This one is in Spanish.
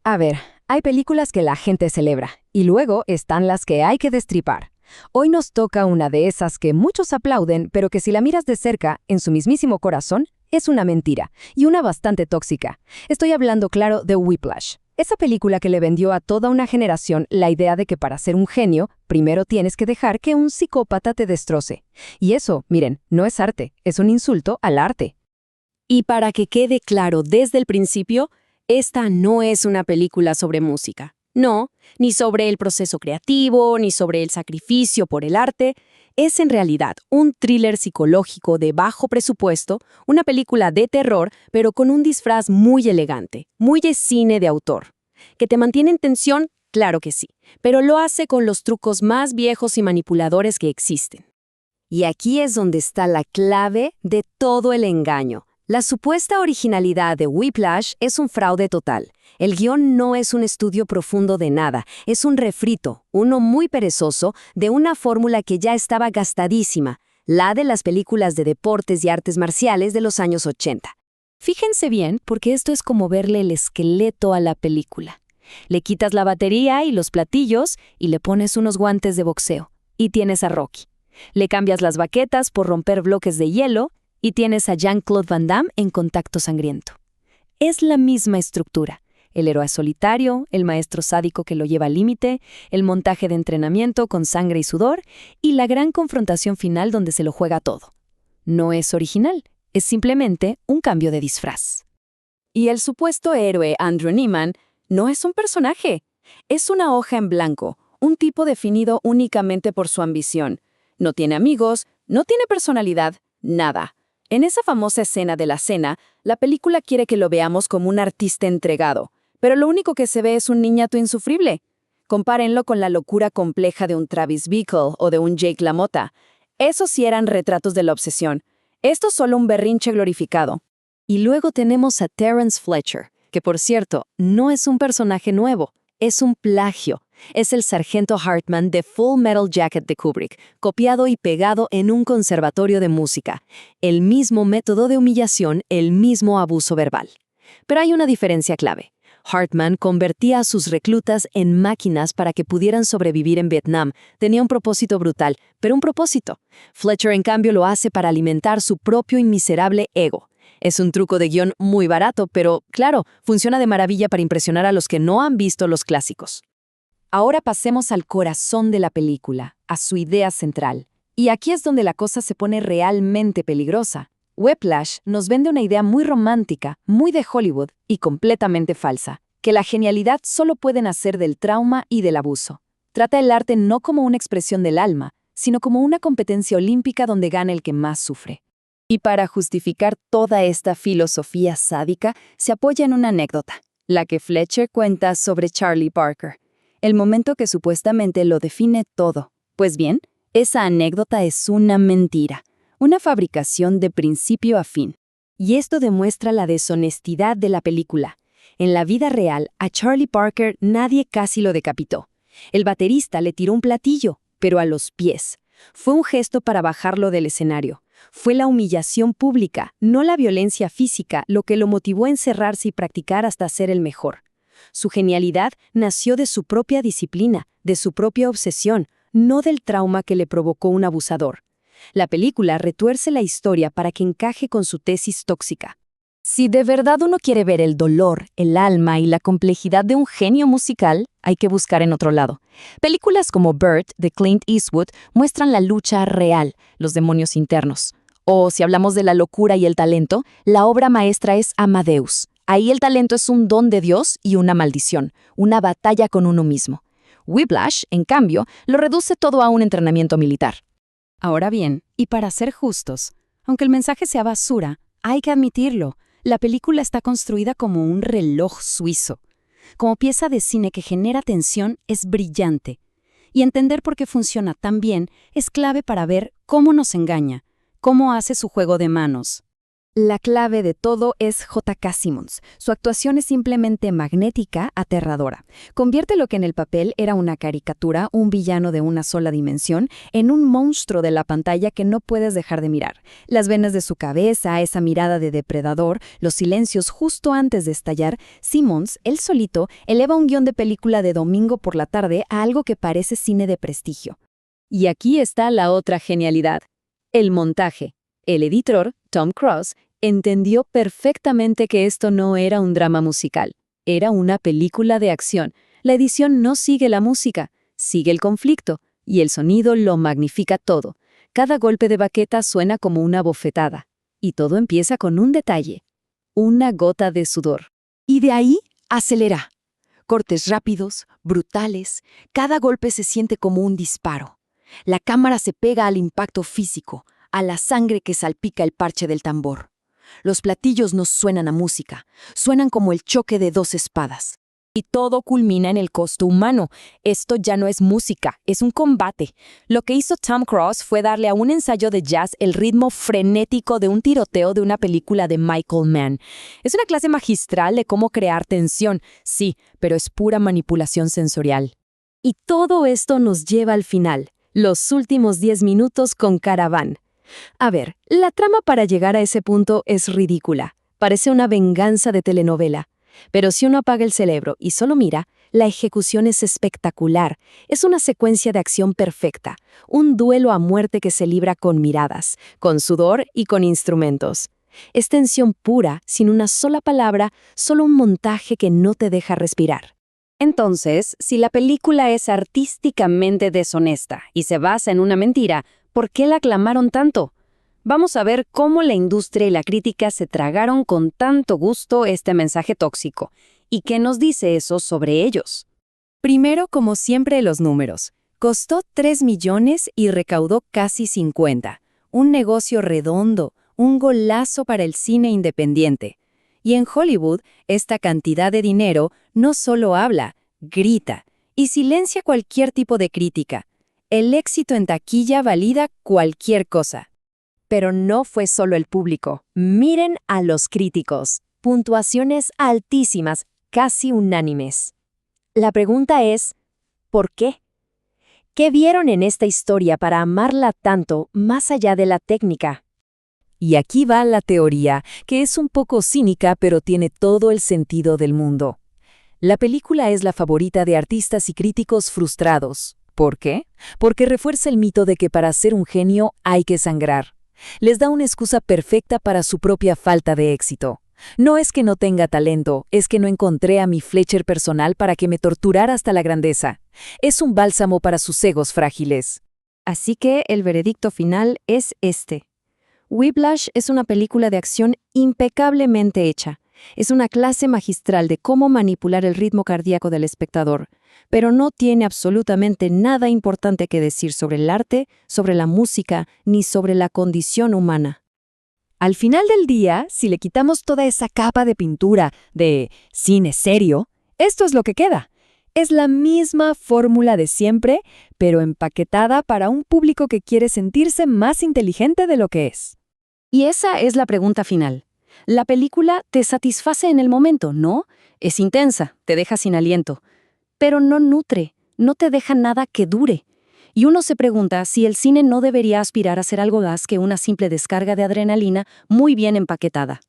A ver, hay películas que la gente celebra, y luego están las que hay que destripar. Hoy nos toca una de esas que muchos aplauden, pero que si la miras de cerca, en su mismísimo corazón, es una mentira, y una bastante tóxica. Estoy hablando, claro, de Whiplash. Esa película que le vendió a toda una generación la idea de que para ser un genio, primero tienes que dejar que un psicópata te destroce. Y eso, miren, no es arte, es un insulto al arte. Y para que quede claro desde el principio, esta no es una película sobre música. No, ni sobre el proceso creativo, ni sobre el sacrificio por el arte. Es en realidad un thriller psicológico de bajo presupuesto, una película de terror, pero con un disfraz muy elegante, muy de cine de autor. ¿Que te mantiene en tensión? Claro que sí, pero lo hace con los trucos más viejos y manipuladores que existen. Y aquí es donde está la clave de todo el engaño. La supuesta originalidad de Whiplash es un fraude total. El guión no es un estudio profundo de nada, es un refrito, uno muy perezoso, de una fórmula que ya estaba gastadísima, la de las películas de deportes y artes marciales de los años 80. Fíjense bien, porque esto es como verle el esqueleto a la película. Le quitas la batería y los platillos y le pones unos guantes de boxeo, y tienes a Rocky. Le cambias las baquetas por romper bloques de hielo, y tienes a Jean-Claude Van Damme en Contacto Sangriento. Es la misma estructura. El héroe solitario, el maestro sádico que lo lleva al límite, el montaje de entrenamiento con sangre y sudor, y la gran confrontación final donde se lo juega todo. No es original, es simplemente un cambio de disfraz. Y el supuesto héroe Andrew Neiman no es un personaje, es una hoja en blanco, un tipo definido únicamente por su ambición. No tiene amigos, no tiene personalidad, nada. En esa famosa escena de la cena, la película quiere que lo veamos como un artista entregado, pero lo único que se ve es un niñato insufrible. Compárenlo con la locura compleja de un Travis Bickle o de un Jake LaMotta. Esos sí eran retratos de la obsesión. Esto es solo un berrinche glorificado. Y luego tenemos a Terrence Fletcher, que por cierto, no es un personaje nuevo, es un plagio. Es el sargento Hartman de Full Metal Jacket de Kubrick, copiado y pegado en un conservatorio de música. El mismo método de humillación, el mismo abuso verbal. Pero hay una diferencia clave. Hartman convertía a sus reclutas en máquinas para que pudieran sobrevivir en Vietnam. Tenía un propósito brutal, pero un propósito. Fletcher, en cambio, lo hace para alimentar su propio y miserable ego. Es un truco de guión muy barato, pero, claro, funciona de maravilla para impresionar a los que no han visto los clásicos. Ahora pasemos al corazón de la película, a su idea central. Y aquí es donde la cosa se pone realmente peligrosa. Whiplash nos vende una idea muy romántica, muy de Hollywood y completamente falsa, que la genialidad solo puede nacer del trauma y del abuso. Trata el arte no como una expresión del alma, sino como una competencia olímpica donde gana el que más sufre. Y para justificar toda esta filosofía sádica, se apoya en una anécdota, la que Fletcher cuenta sobre Charlie Parker. El momento que supuestamente lo define todo. Pues bien, esa anécdota es una mentira, una fabricación de principio a fin. Y esto demuestra la deshonestidad de la película. En la vida real, a Charlie Parker nadie casi lo decapitó. El baterista le tiró un platillo, pero a los pies. Fue un gesto para bajarlo del escenario. Fue la humillación pública, no la violencia física, lo que lo motivó a encerrarse y practicar hasta ser el mejor. Su genialidad nació de su propia disciplina, de su propia obsesión, no del trauma que le provocó un abusador. La película retuerce la historia para que encaje con su tesis tóxica. Si de verdad uno quiere ver el dolor, el alma y la complejidad de un genio musical, hay que buscar en otro lado. Películas como Bird, de Clint Eastwood, muestran la lucha real, los demonios internos. O, si hablamos de la locura y el talento, la obra maestra es Amadeus. Ahí el talento es un don de Dios y una maldición, una batalla con uno mismo. Whiplash, en cambio, lo reduce todo a un entrenamiento militar. Ahora bien, y para ser justos, aunque el mensaje sea basura, hay que admitirlo, la película está construida como un reloj suizo. Como pieza de cine que genera tensión, es brillante. Y entender por qué funciona tan bien es clave para ver cómo nos engaña, cómo hace su juego de manos. La clave de todo es J.K. Simmons. Su actuación es simplemente magnética, aterradora. Convierte lo que en el papel era una caricatura, un villano de una sola dimensión, en un monstruo de la pantalla que no puedes dejar de mirar. Las venas de su cabeza, esa mirada de depredador, los silencios justo antes de estallar, Simmons, él solito, eleva un guión de película de domingo por la tarde a algo que parece cine de prestigio. Y aquí está la otra genialidad: el montaje. El editor, Tom Cruise, entendió perfectamente que esto no era un drama musical, era una película de acción. La edición no sigue la música, sigue el conflicto, y el sonido lo magnifica todo. Cada golpe de baqueta suena como una bofetada, y todo empieza con un detalle: una gota de sudor. Y de ahí acelera. Cortes rápidos, brutales, cada golpe se siente como un disparo. La cámara se pega al impacto físico, a la sangre que salpica el parche del tambor. Los platillos no suenan a música, suenan como el choque de dos espadas. Y todo culmina en el costo humano. Esto ya no es música, es un combate. Lo que hizo Tom Cruise fue darle a un ensayo de jazz el ritmo frenético de un tiroteo de una película de Michael Mann. Es una clase magistral de cómo crear tensión, sí, pero es pura manipulación sensorial. Y todo esto nos lleva al final, los últimos 10 minutos con Caravan. A ver, la trama para llegar a ese punto es ridícula. Parece una venganza de telenovela. Pero si uno apaga el cerebro y solo mira, la ejecución es espectacular. Es una secuencia de acción perfecta. Un duelo a muerte que se libra con miradas, con sudor y con instrumentos. Es tensión pura, sin una sola palabra, solo un montaje que no te deja respirar. Entonces, si la película es artísticamente deshonesta y se basa en una mentira, ¿por qué la aclamaron tanto? Vamos a ver cómo la industria y la crítica se tragaron con tanto gusto este mensaje tóxico. ¿Y qué nos dice eso sobre ellos? Primero, como siempre, los números. Costó 3 millones y recaudó casi 50. Un negocio redondo, un golazo para el cine independiente. Y en Hollywood, esta cantidad de dinero no solo habla, grita y silencia cualquier tipo de crítica. El éxito en taquilla valida cualquier cosa. Pero no fue solo el público. Miren a los críticos. Puntuaciones altísimas, casi unánimes. La pregunta es, ¿por qué? ¿Qué vieron en esta historia para amarla tanto más allá de la técnica? Y aquí va la teoría, que es un poco cínica, pero tiene todo el sentido del mundo. La película es la favorita de artistas y críticos frustrados. ¿Por qué? Porque refuerza el mito de que para ser un genio hay que sangrar. Les da una excusa perfecta para su propia falta de éxito. No es que no tenga talento, es que no encontré a mi Fletcher personal para que me torturara hasta la grandeza. Es un bálsamo para sus egos frágiles. Así que el veredicto final es este. Whiplash es una película de acción impecablemente hecha. Es una clase magistral de cómo manipular el ritmo cardíaco del espectador, pero no tiene absolutamente nada importante que decir sobre el arte, sobre la música, ni sobre la condición humana. Al final del día, si le quitamos toda esa capa de pintura, de cine serio, esto es lo que queda. Es la misma fórmula de siempre, pero empaquetada para un público que quiere sentirse más inteligente de lo que es. Y esa es la pregunta final. La película te satisface en el momento, ¿no? Es intensa, te deja sin aliento. Pero no nutre, no te deja nada que dure. Y uno se pregunta si el cine no debería aspirar a ser algo más que una simple descarga de adrenalina muy bien empaquetada.